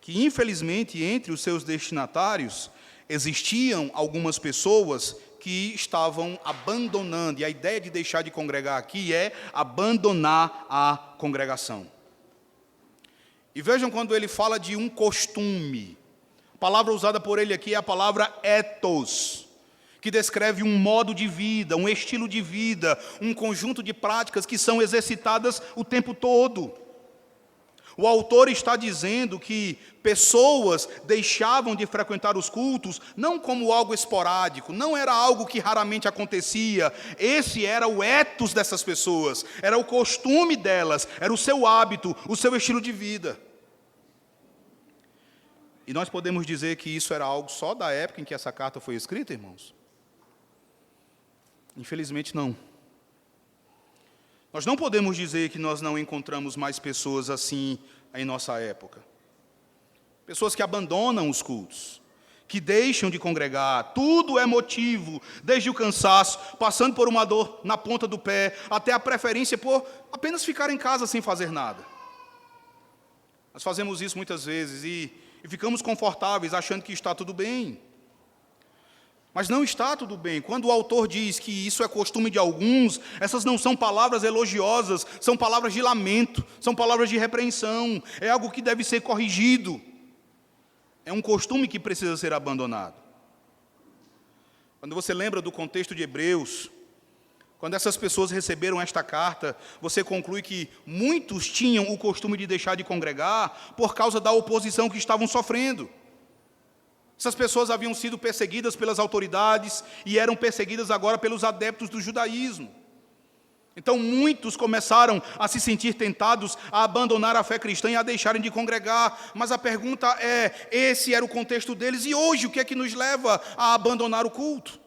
que, infelizmente, entre os seus destinatários, existiam algumas pessoas que estavam abandonando, e a ideia de deixar de congregar aqui é abandonar a congregação. E vejam quando ele fala de um costume, a palavra usada por ele aqui é a palavra ethos, que descreve um modo de vida, um estilo de vida, um conjunto de práticas que são exercitadas o tempo todo. O autor está dizendo que pessoas deixavam de frequentar os cultos não como algo esporádico, não era algo que raramente acontecia. Esse era o ethos dessas pessoas, era o costume delas, era o seu hábito, o seu estilo de vida. E nós podemos dizer que isso era algo só da época em que essa carta foi escrita, irmãos? Infelizmente não. Nós não podemos dizer que nós não encontramos mais pessoas assim em nossa época. Pessoas que abandonam os cultos, que deixam de congregar. Tudo é motivo, desde o cansaço, passando por uma dor na ponta do pé, até a preferência por apenas ficar em casa sem fazer nada. Nós fazemos isso muitas vezes e ficamos confortáveis achando que está tudo bem. Mas não está tudo bem. Quando o autor diz que isso é costume de alguns, essas não são palavras elogiosas, são palavras de lamento, são palavras de repreensão, é algo que deve ser corrigido. É um costume que precisa ser abandonado. Quando você lembra do contexto de Hebreus, quando essas pessoas receberam esta carta, você conclui que muitos tinham o costume de deixar de congregar por causa da oposição que estavam sofrendo. Essas pessoas haviam sido perseguidas pelas autoridades e eram perseguidas agora pelos adeptos do judaísmo. Então muitos começaram a se sentir tentados a abandonar a fé cristã e a deixarem de congregar. Mas a pergunta é, esse era o contexto deles, e hoje o que é que nos leva a abandonar o culto?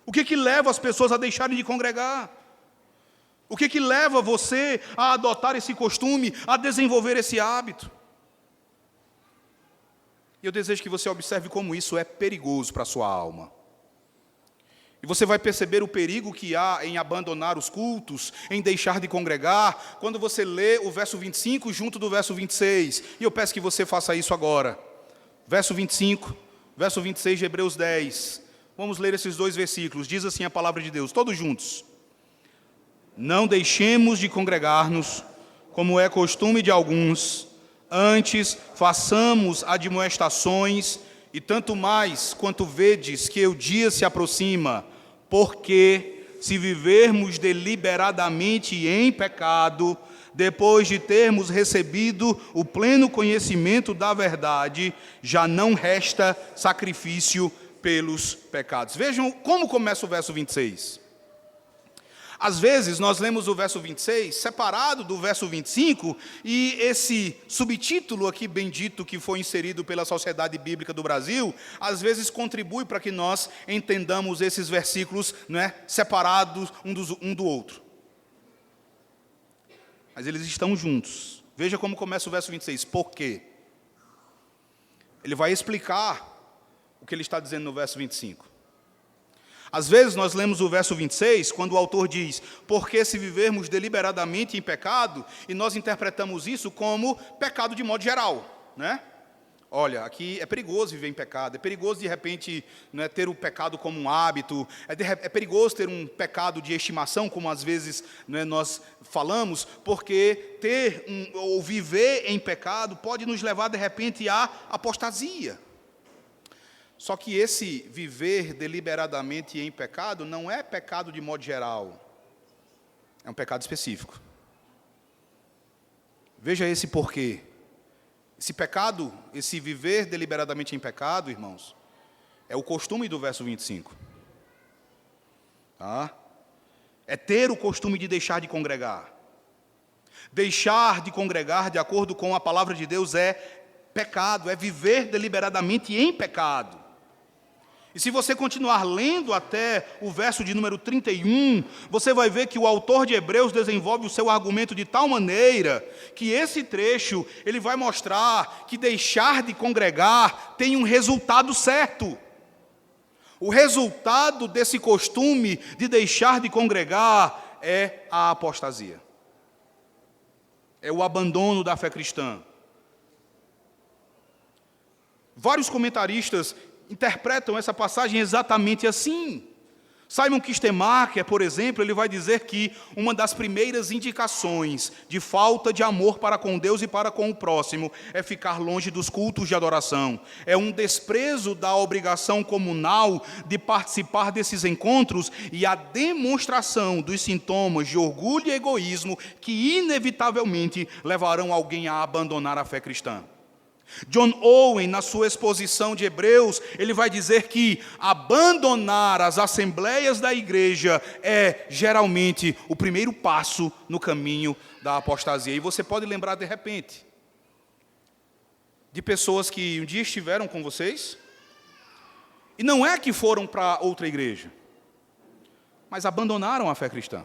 O que é que leva as pessoas a deixarem de congregar? O que é que leva você a adotar esse costume, a desenvolver esse hábito? E eu desejo que você observe como isso é perigoso para a sua alma. E você vai perceber o perigo que há em abandonar os cultos, em deixar de congregar, quando você lê o verso 25 junto do verso 26. E eu peço que você faça isso agora. Verso 25, verso 26 de Hebreus 10. Vamos ler esses dois versículos. Diz assim a palavra de Deus, todos juntos. Não deixemos de congregar-nos, como é costume de alguns. Antes, façamos admoestações, e tanto mais quanto vedes que o dia se aproxima, porque se vivermos deliberadamente em pecado, depois de termos recebido o pleno conhecimento da verdade, já não resta sacrifício pelos pecados. Vejam como começa o verso 26. Às vezes, nós lemos o verso 26 separado do verso 25, e esse subtítulo aqui bendito que foi inserido pela Sociedade Bíblica do Brasil, às vezes contribui para que nós entendamos esses versículos, separados um do outro. Mas eles estão juntos. Veja como começa o verso 26. Por quê? Ele vai explicar o que ele está dizendo no verso 25. Às vezes nós lemos o verso 26, quando o autor diz, porque se vivermos deliberadamente em pecado, e nós interpretamos isso como pecado de modo geral, né? Olha, aqui é perigoso viver em pecado, é perigoso de repente ter o pecado como um hábito, é perigoso ter um pecado de estimação, como às vezes nós falamos, porque ou viver em pecado pode nos levar de repente à apostasia. Só que esse viver deliberadamente em pecado não é pecado de modo geral, é um pecado específico. Veja esse porquê. Esse pecado, esse viver deliberadamente em pecado, irmãos, é o costume do verso 25. Tá? É ter o costume de deixar de congregar. Deixar de congregar, de acordo com a palavra de Deus, é pecado, é viver deliberadamente em pecado. E se você continuar lendo até o verso de número 31, você vai ver que o autor de Hebreus desenvolve o seu argumento de tal maneira que esse trecho ele vai mostrar que deixar de congregar tem um resultado certo. O resultado desse costume de deixar de congregar é a apostasia. É o abandono da fé cristã. Vários comentaristas interpretam essa passagem exatamente assim. Simon Kistemaker, por exemplo, ele vai dizer que uma das primeiras indicações de falta de amor para com Deus e para com o próximo é ficar longe dos cultos de adoração. É um desprezo da obrigação comunal de participar desses encontros e a demonstração dos sintomas de orgulho e egoísmo que inevitavelmente levarão alguém a abandonar a fé cristã. John Owen, na sua exposição de Hebreus, ele vai dizer que abandonar as assembleias da igreja é geralmente o primeiro passo no caminho da apostasia. E você pode lembrar de repente de pessoas que um dia estiveram com vocês e não é que foram para outra igreja, mas abandonaram a fé cristã.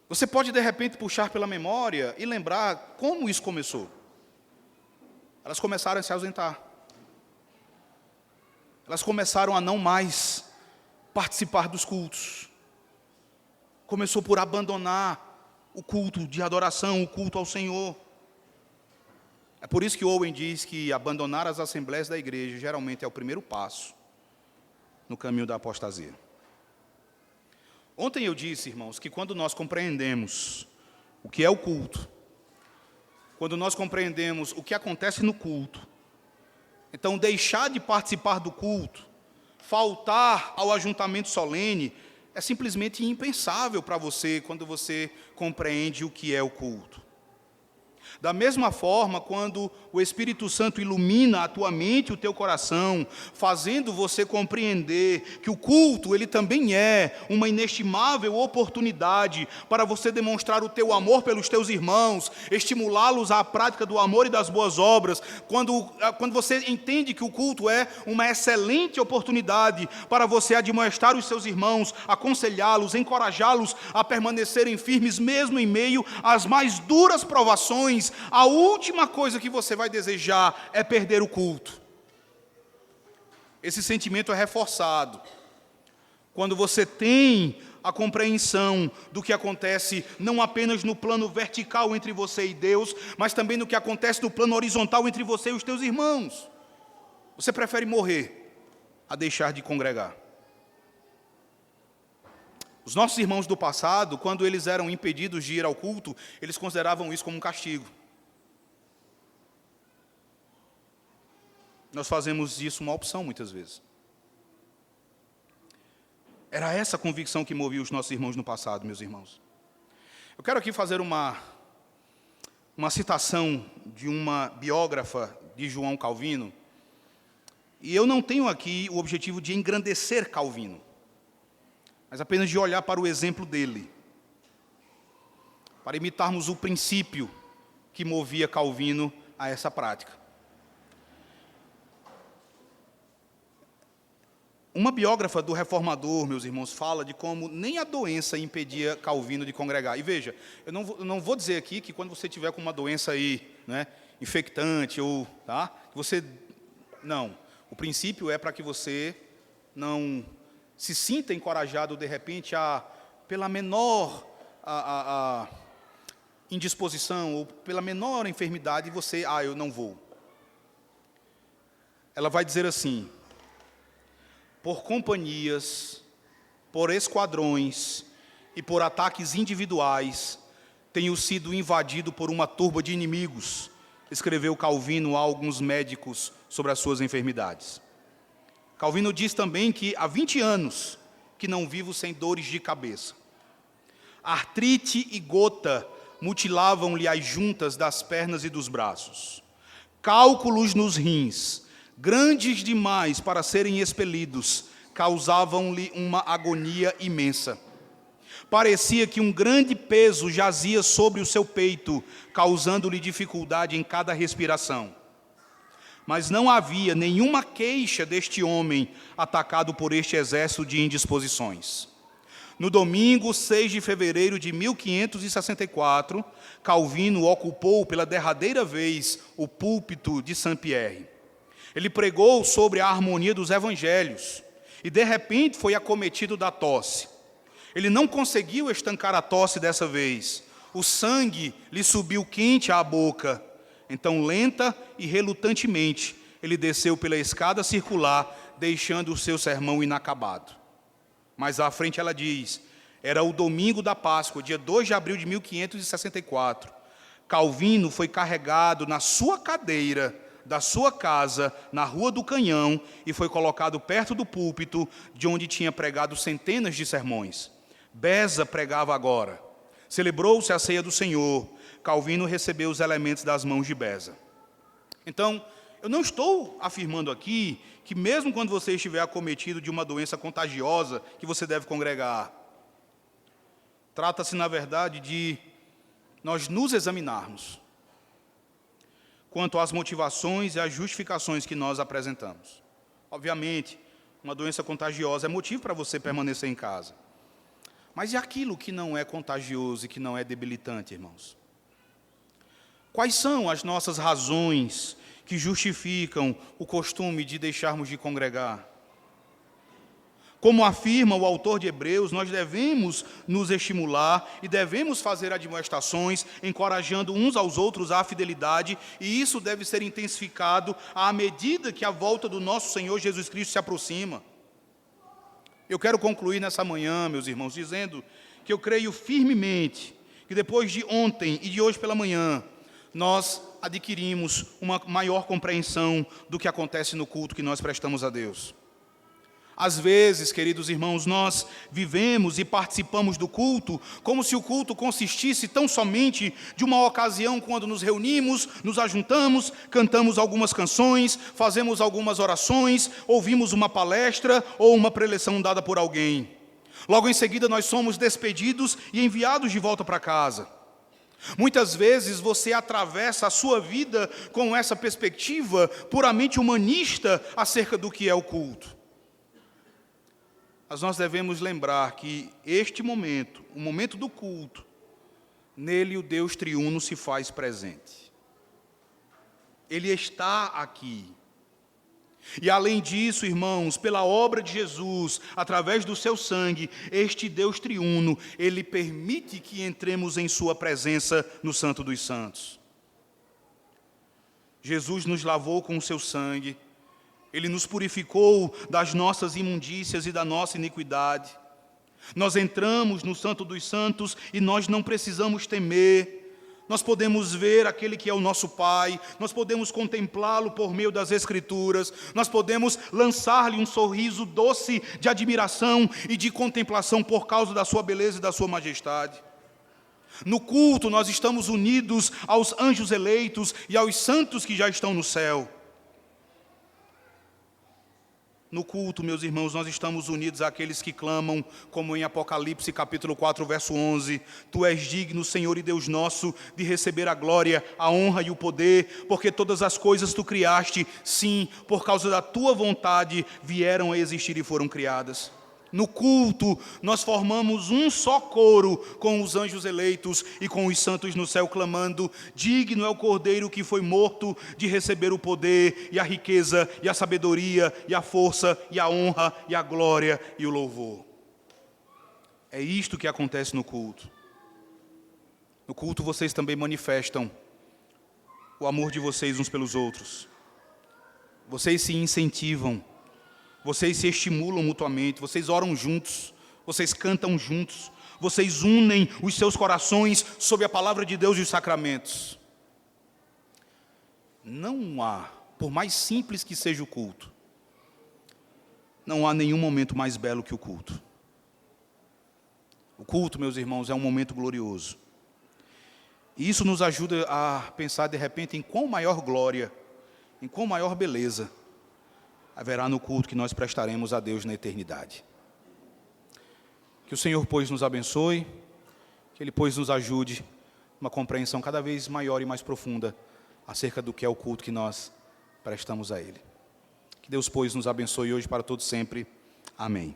Você pode de repente puxar pela memória e lembrar como isso começou. Elas começaram a se ausentar. Elas começaram a não mais participar dos cultos. Começou por abandonar o culto de adoração, o culto ao Senhor. É por isso que Owen diz que abandonar as assembleias da igreja geralmente é o primeiro passo no caminho da apostasia. Ontem eu disse, irmãos, que quando nós compreendemos o que é o culto, quando nós compreendemos o que acontece no culto, então deixar de participar do culto, faltar ao ajuntamento solene, é simplesmente impensável para você quando você compreende o que é o culto. Da mesma forma, quando o Espírito Santo ilumina a tua mente e o teu coração, fazendo você compreender que o culto, ele também é uma inestimável oportunidade para você demonstrar o teu amor pelos teus irmãos, estimulá-los à prática do amor e das boas obras, quando você entende que o culto é uma excelente oportunidade para você admoestar os seus irmãos, aconselhá-los, encorajá-los a permanecerem firmes mesmo em meio às mais duras provações, a última coisa que você vai desejar é perder o culto. Esse sentimento é reforçado quando você tem a compreensão do que acontece não apenas no plano vertical entre você e Deus, mas também no que acontece no plano horizontal entre você e os teus irmãos. Você prefere morrer a deixar de congregar. Os nossos irmãos do passado, quando eles eram impedidos de ir ao culto, eles consideravam isso como um castigo. Nós fazemos disso uma opção muitas vezes. Era essa a convicção que movia os nossos irmãos no passado, meus irmãos. Eu quero aqui fazer uma citação de uma biógrafa de João Calvino. E eu não tenho aqui o objetivo de engrandecer Calvino, mas apenas de olhar para o exemplo dele, para imitarmos o princípio que movia Calvino a essa prática. Uma biógrafa do reformador, meus irmãos, fala de como nem a doença impedia Calvino de congregar. E veja, eu não vou dizer aqui que quando você tiver com uma doença aí, né, infectante, ou, tá, que você... Não, o princípio é para que você não se sinta encorajado, de repente, pela menor indisposição, ou pela menor enfermidade, você, eu não vou. Ela vai dizer assim: por companhias, por esquadrões e por ataques individuais, tenho sido invadido por uma turba de inimigos, escreveu Calvino a alguns médicos sobre as suas enfermidades. Calvino diz também que há 20 anos que não vivo sem dores de cabeça. Artrite e gota mutilavam-lhe as juntas das pernas e dos braços. Cálculos nos rins, grandes demais para serem expelidos, causavam-lhe uma agonia imensa. Parecia que um grande peso jazia sobre o seu peito, causando-lhe dificuldade em cada respiração. Mas não havia nenhuma queixa deste homem atacado por este exército de indisposições. No domingo, 6 de fevereiro de 1564, Calvino ocupou pela derradeira vez o púlpito de Saint-Pierre. Ele pregou sobre a harmonia dos evangelhos e, de repente, foi acometido da tosse. Ele não conseguiu estancar a tosse dessa vez. O sangue lhe subiu quente à boca. Então, lenta e relutantemente, ele desceu pela escada circular, deixando o seu sermão inacabado. Mais à frente ela diz: era o domingo da Páscoa, dia 2 de abril de 1564. Calvino foi carregado na sua cadeira da sua casa, na Rua do Canhão, e foi colocado perto do púlpito, de onde tinha pregado centenas de sermões. Beza pregava agora. Celebrou-se a ceia do Senhor. Calvino recebeu os elementos das mãos de Beza. Então, eu não estou afirmando aqui que mesmo quando você estiver acometido de uma doença contagiosa, que você deve congregar. Trata-se, na verdade, de nós nos examinarmos quanto às motivações e às justificações que nós apresentamos. Obviamente, uma doença contagiosa é motivo para você permanecer em casa. Mas e aquilo que não é contagioso e que não é debilitante, irmãos? Quais são as nossas razões que justificam o costume de deixarmos de congregar? Como afirma o autor de Hebreus, nós devemos nos estimular e devemos fazer admoestações, encorajando uns aos outros à fidelidade, e isso deve ser intensificado à medida que a volta do nosso Senhor Jesus Cristo se aproxima. Eu quero concluir nessa manhã, meus irmãos, dizendo que eu creio firmemente que depois de ontem e de hoje pela manhã, nós adquirimos uma maior compreensão do que acontece no culto que nós prestamos a Deus. Às vezes, queridos irmãos, nós vivemos e participamos do culto como se o culto consistisse tão somente de uma ocasião quando nos reunimos, nos ajuntamos, cantamos algumas canções, fazemos algumas orações, ouvimos uma palestra ou uma preleção dada por alguém. Logo em seguida, nós somos despedidos e enviados de volta para casa. Muitas vezes você atravessa a sua vida com essa perspectiva puramente humanista acerca do que é o culto. Mas nós devemos lembrar que este momento, o momento do culto, nele o Deus triuno se faz presente. Ele está aqui. E além disso, irmãos, pela obra de Jesus, através do seu sangue, este Deus triuno, ele permite que entremos em sua presença no Santo dos Santos. Jesus nos lavou com o seu sangue, ele nos purificou das nossas imundícias e da nossa iniquidade. Nós entramos no Santo dos Santos e nós não precisamos temer. Nós podemos ver aquele que é o nosso Pai, nós podemos contemplá-lo por meio das Escrituras, nós podemos lançar-lhe um sorriso doce de admiração e de contemplação por causa da sua beleza e da sua majestade. No culto nós estamos unidos aos anjos eleitos e aos santos que já estão no céu. No culto, meus irmãos, nós estamos unidos àqueles que clamam, como em Apocalipse capítulo 4, verso 11, Tu és digno, Senhor e Deus nosso, de receber a glória, a honra e o poder, porque todas as coisas Tu criaste, sim, por causa da Tua vontade, vieram a existir e foram criadas. No culto, nós formamos um só coro com os anjos eleitos e com os santos no céu, clamando: digno é o Cordeiro que foi morto de receber o poder e a riqueza e a sabedoria e a força e a honra e a glória e o louvor. É isto que acontece no culto. No culto vocês também manifestam o amor de vocês uns pelos outros. Vocês se incentivam. Vocês se estimulam mutuamente, vocês oram juntos, vocês cantam juntos, vocês unem os seus corações sob a palavra de Deus e os sacramentos. Não há, por mais simples que seja o culto, não há nenhum momento mais belo que o culto. O culto, meus irmãos, é um momento glorioso. E isso nos ajuda a pensar de repente em quão maior glória, em quão maior beleza haverá no culto que nós prestaremos a Deus na eternidade. Que o Senhor, pois, nos abençoe, que Ele, pois, nos ajude uma compreensão cada vez maior e mais profunda acerca do que é o culto que nós prestamos a Ele. Que Deus, pois, nos abençoe hoje para todos sempre. Amém.